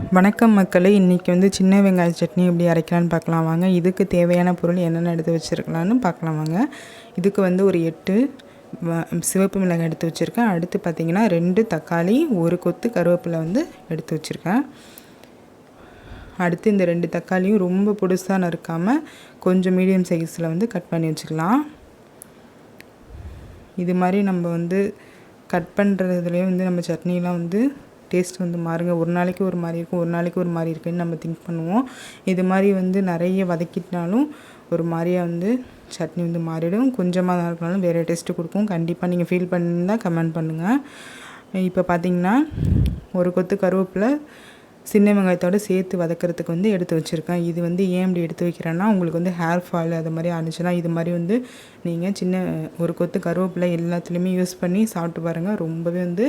வணக்கம் மக்களே, இன்றைக்கி வந்து சின்ன வெங்காய சட்னி எப்படி அரைக்கலான்னு பார்க்கலாம் வாங்க. இதுக்கு தேவையான பொருள் என்னென்ன எடுத்து வச்சுருக்கலான்னு பார்க்கலாம் வாங்க. இதுக்கு வந்து ஒரு 8 சிவப்பு மிளகாய் எடுத்து வச்சுருக்கேன். அடுத்து பார்த்திங்கன்னா 2 தக்காளி, 1 கொத்து கருவேப்பிலை வந்து எடுத்து வச்சுருக்கேன். அடுத்து இந்த 2 தக்காளியும் ரொம்ப பொடுசாக நறுக்காமல் கொஞ்சம் மீடியம் சைஸில் வந்து கட் பண்ணி வச்சுக்கலாம். இது மாதிரி நம்ம வந்து கட் பண்ணுறதுலேயே வந்து நம்ம சட்னிலாம் வந்து டேஸ்ட் வந்து மாறுங்க. ஒரு நாளைக்கு ஒரு மாதிரி இருக்கும், ஒரு நாளைக்கு ஒரு மாதிரி இருக்குன்னு நம்ம திங்க் பண்ணுவோம். இது மாதிரி வந்து நிறைய வதக்கிட்டாலும் ஒரு மாதிரியாக வந்து சட்னி வந்து மாறிடும். கொஞ்சமாக தான் இருக்கனாலும் வேறு டேஸ்ட்டு கொடுக்கும். கண்டிப்பாக நீங்கள் ஃபீல் பண்ணியிருந்தால் கமெண்ட் பண்ணுங்கள். இப்போ பார்த்திங்கன்னா ஒரு கொத்து கருவேப்பிலை சின்ன வெங்காயத்தோடு சேர்த்து வதக்கிறதுக்கு வந்து எடுத்து வச்சுருக்கேன். இது வந்து ஏன் இப்படி எடுத்து வைக்கிறேன்னா, உங்களுக்கு வந்து ஹேர் ஃபால் அது மாதிரி ஆனிச்சுன்னா இது மாதிரி வந்து நீங்கள் ஒரு கொத்து கருவேப்பிலை எல்லாத்துலேயுமே யூஸ் பண்ணி சாப்பிட்டு பாருங்கள். ரொம்பவே வந்து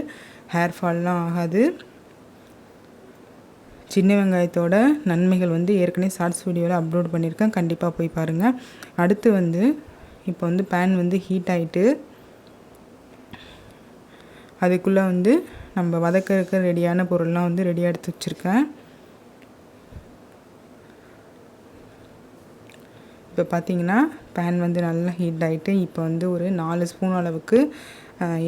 ஹேர் ஃபால்லாம் ஆகாது. சின்ன வெங்காயத்தோட நன்மைகள் வந்து ஏற்கனவே ஷார்ட்ஸ் வீடியோவில் அப்லோட் பண்ணியிருக்கேன், கண்டிப்பாக போய் பாருங்கள். அடுத்து வந்து இப்போ வந்து பேன் வந்து ஹீட் ஆகிட்டு அதுக்குள்ளே வந்து நம்ம வதக்கிறதுக்கு ரெடியான பொருள்லாம் வந்து ரெடியாக எடுத்து வச்சுருக்கேன். இப்போ பார்த்திங்கன்னா பேன் வந்து நல்லா ஹீட் ஆகிட்டு இப்போ வந்து ஒரு 4 ஸ்பூன் அளவுக்கு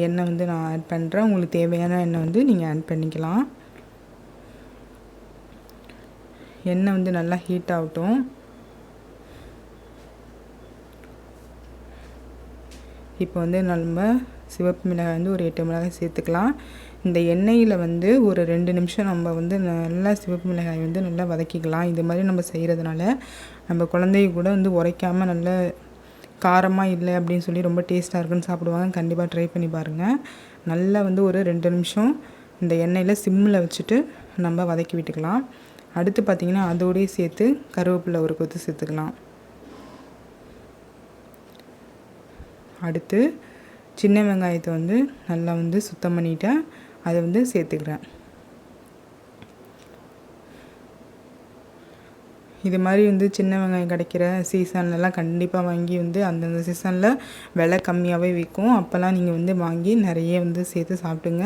எண்ணெய் வந்து நான் ஆட் பண்ணுறேன். உங்களுக்கு தேவையான எண்ணெய் வந்து நீங்கள் ஆட் பண்ணிக்கலாம். எண்ணெய் வந்து நல்லா ஹீட் ஆகட்டும். இப்போ வந்து நம்ம சிவப்பு மிளகாய் வந்து ஒரு 8 மிளகாய் சேர்த்துக்கலாம். இந்த எண்ணெயில் வந்து ஒரு 2 நிமிஷம் நம்ம வந்து நல்லா சிவப்பு மிளகாய் வந்து நல்லா வதக்கிக்கலாம். இது மாதிரி நம்ம செய்கிறதுனால நம்ம குழந்தைய கூட வந்து உரைக்காமல் நல்ல காரமாக இல்லை அப்படின்னு சொல்லி ரொம்ப டேஸ்ட்டாக இருக்குன்னு சாப்பிடுவாங்க. கண்டிப்பாக ட்ரை பண்ணி பாருங்கள். நல்லா வந்து ஒரு 2 நிமிஷம் இந்த எண்ணெயில் சிம்மில் வச்சுட்டு நம்ம வதக்கி விட்டுக்கலாம். அடுத்து பார்த்திங்கன்னா அதோடய சேர்த்து கருவேப்பிலை ஒரு கொத்து சேர்த்துக்கலாம். அடுத்து சின்ன வெங்காயத்தை வந்து நல்லா வந்து சுத்தம் பண்ணிவிட்டேன், அதை வந்து சேர்த்துக்கிறேன். இது மாதிரி வந்து சின்ன வெங்காயம் கிடைக்கிற சீசன்லலாம் கண்டிப்பாக வாங்கி வந்து அந்தந்த சீசனில் விலை கம்மியாகவே விற்கும். அப்போல்லாம் நீங்கள் வந்து வாங்கி நிறைய வந்து சேர்த்து சாப்பிடுங்க.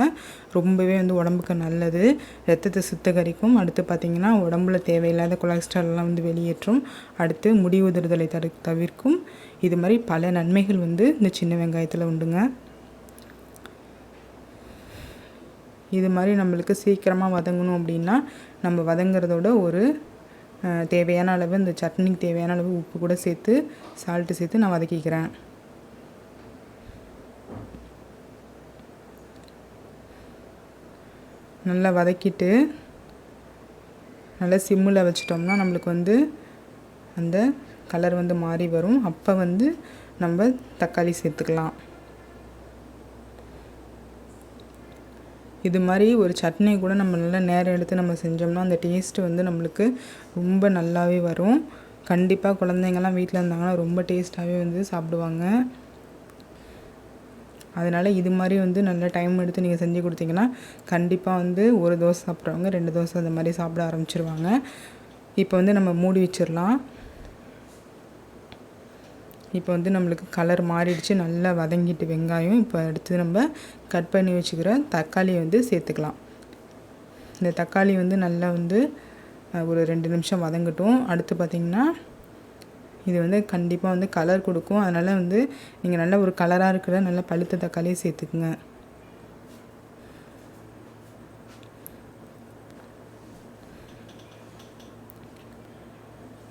ரொம்பவே வந்து உடம்புக்கு நல்லது, ரத்தத்தை சுத்தகரிக்கும். அடுத்து பார்த்திங்கன்னா உடம்புல தேவையில்லாத கொலஸ்ட்ரால்லாம் வந்து வெளியேற்றும். அடுத்து முடி உதிர்தலை தவிர்க்கும். இது மாதிரி பல நன்மைகள் வந்து இந்த சின்ன வெங்காயத்தில் உண்டுங்க. இது மாதிரி நம்மளுக்கு சீக்கிரமாக வதங்கணும் அப்படின்னா நம்ம வதங்கிறதோட ஒரு தேவையான அளவு இந்த சட்னிக்கு தேவையான அளவு உப்பு கூட சேர்த்து சால்ட்டு சேர்த்து நான் வதக்கிக்கிறேன். நல்லா வதக்கிட்டு நல்லா சிம்மில் வச்சிட்டோம்னா நம்மளுக்கு வந்து அந்த கலர் வந்து மாறி வரும். அப்போ வந்து நம்ம தக்காளி சேர்த்துக்கலாம். இது மாதிரி ஒரு சட்னி கூட நம்ம நல்லா நேரம் எடுத்து நம்ம செஞ்சோம்னா அந்த டேஸ்ட்டு வந்து நம்மளுக்கு ரொம்ப நல்லாவே வரும். கண்டிப்பாக குழந்தைங்கள்லாம் வீட்டில் இருந்தாங்கன்னா ரொம்ப டேஸ்ட்டாகவே வந்து சாப்பிடுவாங்க. அதனால் இது மாதிரி வந்து நல்ல டைம் எடுத்து நீங்கள் செஞ்சு கொடுத்தீங்கன்னா கண்டிப்பாக வந்து ஒரு தோசை சாப்பிட்றவங்க 2 தோசை அந்த மாதிரி சாப்பிட ஆரம்பிச்சிருவாங்க. இப்போ வந்து நம்ம மூடி வச்சிடலாம். இப்போ வந்து நம்மளுக்கு கலர் மாறிடுச்சு, நல்லா வதங்கிட்டு வெங்காயம். இப்போ அடுத்து நம்ம கட் பண்ணி வச்சுக்கிற தக்காளியை வந்து சேர்த்துக்கலாம். இந்த தக்காளி வந்து நல்லா வந்து ஒரு 2 நிமிஷம் வதங்கட்டும். அடுத்து பார்த்திங்கன்னா இது வந்து கண்டிப்பாக வந்து கலர் கொடுக்கும். அதனால் வந்து நீங்கள் நல்ல ஒரு கலராக இருக்கிற நல்ல பழுத்த தக்காளியை சேர்த்துக்குங்க.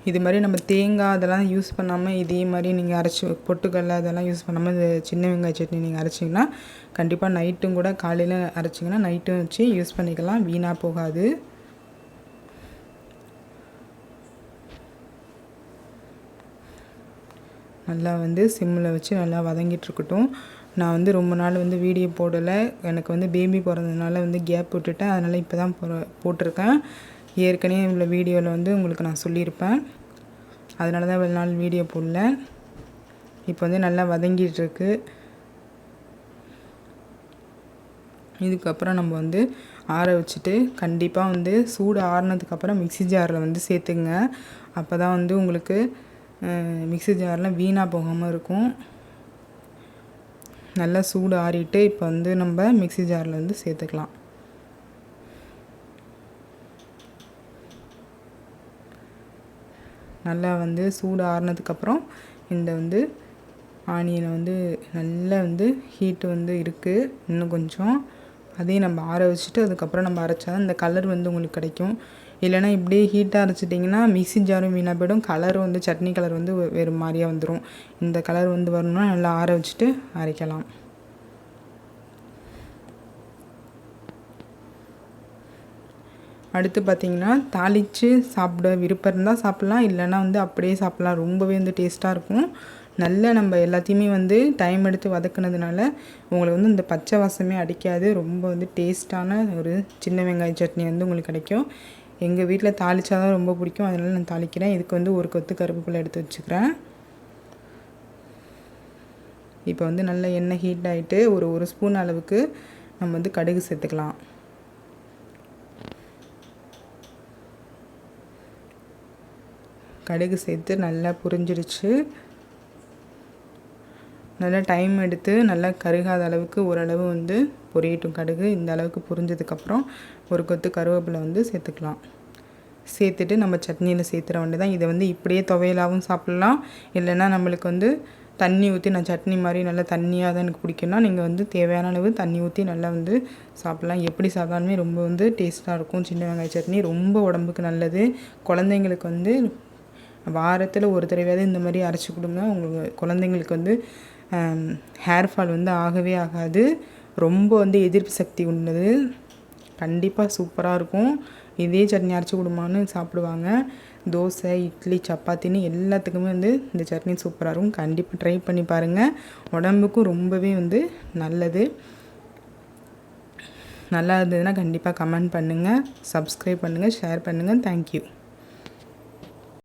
இது மாதிரி நம்ம தேங்காய் அதெல்லாம் யூஸ் பண்ணாமல் இதே மாதிரி நீங்கள் அரைச்சி பொட்டுக்கடலை அதெல்லாம் யூஸ் பண்ணாமல் இந்த சின்ன வெங்காய சட்னி நீங்கள் அரைச்சிங்கன்னா கண்டிப்பாக நைட்டும் கூட காலையில் அரைச்சிங்கன்னா நைட்டும் வச்சு யூஸ் பண்ணிக்கலாம், வீணாக போகாது. நல்லா வந்து சிம்மில் வச்சு நல்லா வதங்கிட்டுருக்கட்டும். நான் வந்து ரொம்ப நாள் வந்து வீடியோ போடலை, எனக்கு வந்து பேபி பிறந்ததுனால வந்து கேப் விட்டுட்டேன். அதனால் இப்போ தான் போட்டிருக்கேன். ஏற்கனவே உள்ள வீடியோவில் வந்து உங்களுக்கு நான் சொல்லியிருப்பேன், அதனால தான் இவ்வளோ நாள் வீடியோ போடல. இப்போ வந்து நல்லா வதங்கிட்டுருக்கு. இதுக்கப்புறம் நம்ம வந்து ஆற வச்சுட்டு கண்டிப்பாக வந்து சூடு ஆறுனதுக்கப்புறம் மிக்ஸி ஜாரில் வந்து சேர்த்துங்க. அப்போ தான் வந்து உங்களுக்கு மிக்ஸி ஜாரில் வீணாக போகாமல் இருக்கும். நல்லா சூடு ஆறிட்டு இப்போ வந்து நம்ம மிக்ஸி ஜாரில் வந்து சேர்த்துக்கலாம். நல்லா வந்து சூடு ஆறுனதுக்கப்புறம் இந்த வந்து ஆனியனை வந்து நல்லா வந்து ஹீட்டு வந்து இருக்குது, இன்னும் கொஞ்சம் அதையும் நம்ம ஆற வச்சுட்டு அதுக்கப்புறம் நம்ம அரைச்சா தான் இந்த கலர் வந்து உங்களுக்கு கிடைக்கும். இல்லைனா இப்படியே ஹீட்டாக அரைச்சிட்டிங்கன்னா மிக்ஸி ஜாரும் வீணாக போய்டும், கலரும் வந்து சட்னி கலர் வந்து வேறு மாதிரியாக வந்துடும். இந்த கலர் வந்து வரணும்னா நல்லா ஆற வச்சுட்டு அரைக்கலாம். அடுத்து பார்த்திங்கன்னா தாளித்து சாப்பிட விருப்பம் இருந்தால் சாப்பிட்லாம், இல்லைனா வந்து அப்படியே சாப்பிட்லாம். ரொம்பவே வந்து டேஸ்ட்டாக இருக்கும். நல்லா நம்ம எல்லாத்தையுமே வந்து டைம் எடுத்து வதக்குனதுனால உங்களுக்கு வந்து இந்த பச்சை வாசமே அடிக்காது. ரொம்ப வந்து டேஸ்ட்டான ஒரு சின்ன வெங்காய சட்னி வந்து உங்களுக்கு கிடைக்கும். எங்கள் வீட்டில் தாளித்தா தான் ரொம்ப பிடிக்கும், அதனால் நான் தாளிக்கிறேன். இதுக்கு வந்து ஒரு கொத்து கருவேப்பிலை எடுத்து வச்சுக்கிறேன். இப்போ வந்து நல்லா எண்ணெய் ஹீட் ஆகிட்டு ஒரு ஸ்பூன் அளவுக்கு நம்ம வந்து கடுகு சேர்த்துக்கலாம். கடுகு சேர்த்து நல்லா பொரிஞ்சிடுச்சு. நல்லா டைம் எடுத்து நல்லா கருகாத அளவுக்கு ஓரளவு வந்து பொரியட்டும் கடுகு. இந்த அளவுக்கு பொரிஞ்சதுக்கப்புறம் ஒரு கொத்து கருவேப்பிலை வந்து சேர்த்துக்கலாம். சேர்த்துட்டு நம்ம சட்னியில் சேர்த்துற வேண்டியதான். இதை வந்து இப்படியே துவையலாகவும் சாப்பிட்லாம், இல்லைன்னா நம்மளுக்கு வந்து தண்ணி ஊற்றி நான் சட்னி மாதிரி நல்லா தண்ணியாக தான் எனக்கு பிடிக்கும்னா நீங்கள் வந்து தேவையான அளவு தண்ணி ஊற்றி நல்லா வந்து சாப்பிட்லாம். எப்படி சாப்பிட்டாலுமே ரொம்ப வந்து டேஸ்ட்டாக இருக்கும். சின்ன வெங்காய சட்னி ரொம்ப உடம்புக்கு நல்லது. குழந்தைங்களுக்கு வந்து வாரத்தில் ஒரு தடவையாவது இந்த மாதிரி அரைச்சி கொடுங்க. உங்களுக்கு குழந்தைங்களுக்கு வந்து ஹேர் ஃபால் வந்து ஆகவே ஆகாது. ரொம்ப வந்து எதிர்ப்பு சக்தி உள்ளது. கண்டிப்பாக சூப்பராக இருக்கும். இதே சட்னி அரைச்சி கொடுமான்னு சாப்பிடுவாங்க. தோசை, இட்லி, சப்பாத்தின்னு எல்லாத்துக்குமே வந்து இந்த சட்னி சூப்பராக இருக்கும். கண்டிப்பாக ட்ரை பண்ணி பாருங்கள். உடம்புக்கும் ரொம்பவே வந்து நல்லது. நல்லா இருந்ததுன்னா கண்டிப்பாக கமெண்ட் பண்ணுங்கள், சப்ஸ்கிரைப் பண்ணுங்கள், ஷேர் பண்ணுங்கள். தேங்க்யூ.